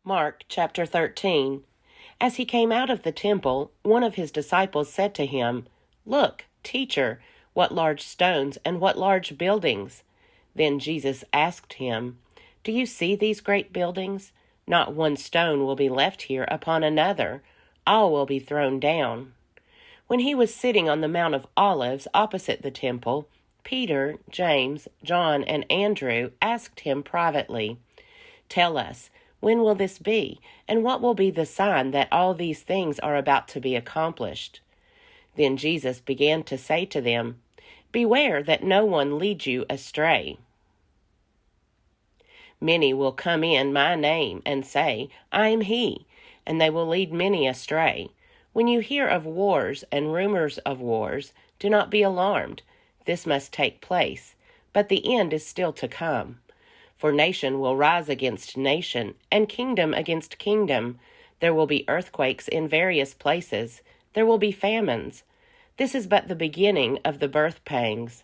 Mark chapter 13. As he came out of the temple, one of his disciples said to him, "Look, teacher, what large stones and what large buildings." Then Jesus asked him, "Do you see these great buildings? Not one stone will be left here upon another. All will be thrown down." When he was sitting on the Mount of Olives opposite the temple, Peter, James, John, and Andrew asked him privately, "Tell us, when will this be, and what will be the sign that all these things are about to be accomplished?" Then Jesus began to say to them, "Beware that no one lead you astray. Many will come in my name and say, 'I am he,' and they will lead many astray. When you hear of wars and rumors of wars, do not be alarmed. This must take place, but the end is still to come. For nation will rise against nation, and kingdom against kingdom. There will be earthquakes in various places. There will be famines. This is but the beginning of the birth pangs.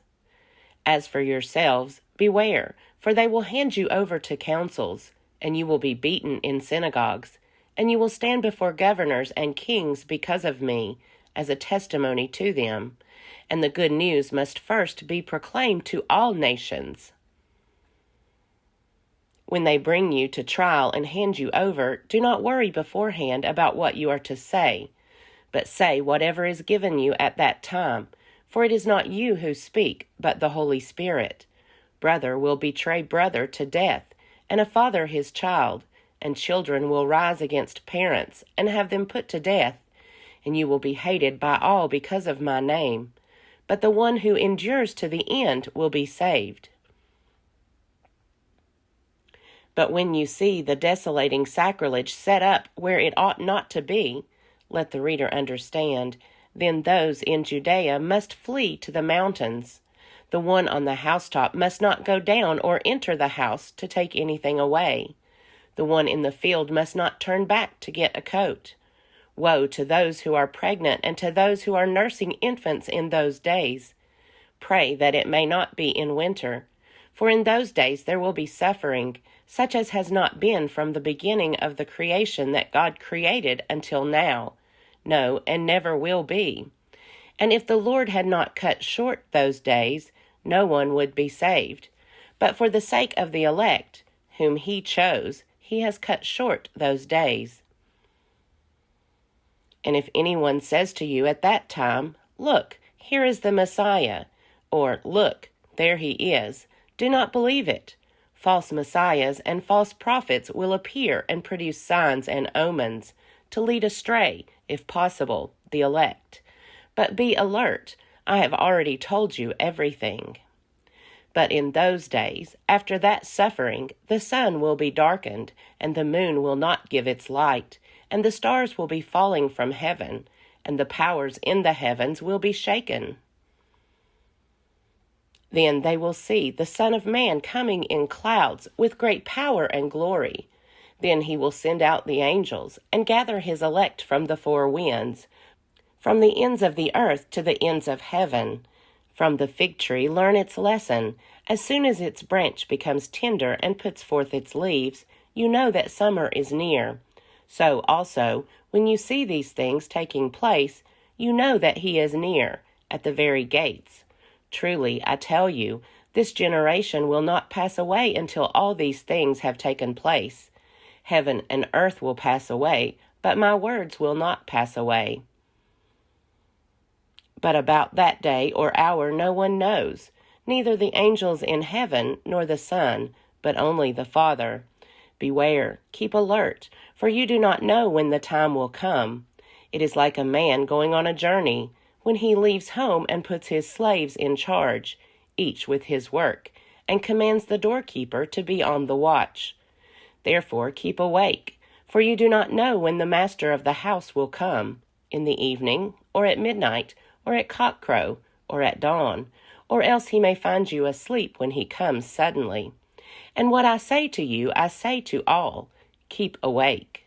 As for yourselves, beware, for they will hand you over to councils, and you will be beaten in synagogues, and you will stand before governors and kings because of me, as a testimony to them. And the good news must first be proclaimed to all nations. When they bring you to trial and hand you over, do not worry beforehand about what you are to say, but say whatever is given you at that time, for it is not you who speak, but the Holy Spirit. Brother will betray brother to death, and a father his child, and children will rise against parents and have them put to death, and you will be hated by all because of my name. But the one who endures to the end will be saved. But when you see the desolating sacrilege set up where it ought not to be, let the reader understand, then those in Judea must flee to the mountains. The one on the housetop must not go down or enter the house to take anything away. The one in the field must not turn back to get a coat. Woe to those who are pregnant and to those who are nursing infants in those days. Pray that it may not be in winter, for in those days there will be suffering, such as has not been from the beginning of the creation that God created until now, no, and never will be. And if the Lord had not cut short those days, no one would be saved. But for the sake of the elect, whom he chose, he has cut short those days. And if anyone says to you at that time, 'Look, here is the Messiah,' or 'Look, there he is,' do not believe it. False messiahs and false prophets will appear and produce signs and omens, to lead astray, if possible, the elect. But be alert, I have already told you everything. But in those days, after that suffering, the sun will be darkened, and the moon will not give its light, and the stars will be falling from heaven, and the powers in the heavens will be shaken. Then they will see the Son of Man coming in clouds with great power and glory. Then he will send out the angels and gather his elect from the four winds, from the ends of the earth to the ends of heaven. From the fig tree learn its lesson. As soon as its branch becomes tender and puts forth its leaves, you know that summer is near. So also, when you see these things taking place, you know that he is near, at the very gates. Truly, I tell you, this generation will not pass away until all these things have taken place. Heaven and earth will pass away, but my words will not pass away. But about that day or hour no one knows, neither the angels in heaven nor the Son, but only the Father. Beware, keep alert, for you do not know when the time will come. It is like a man going on a journey, when he leaves home and puts his slaves in charge, each with his work, and commands the doorkeeper to be on the watch. Therefore keep awake, for you do not know when the master of the house will come, in the evening, or at midnight, or at cockcrow, or at dawn, or else he may find you asleep when he comes suddenly. And what I say to you, I say to all, keep awake.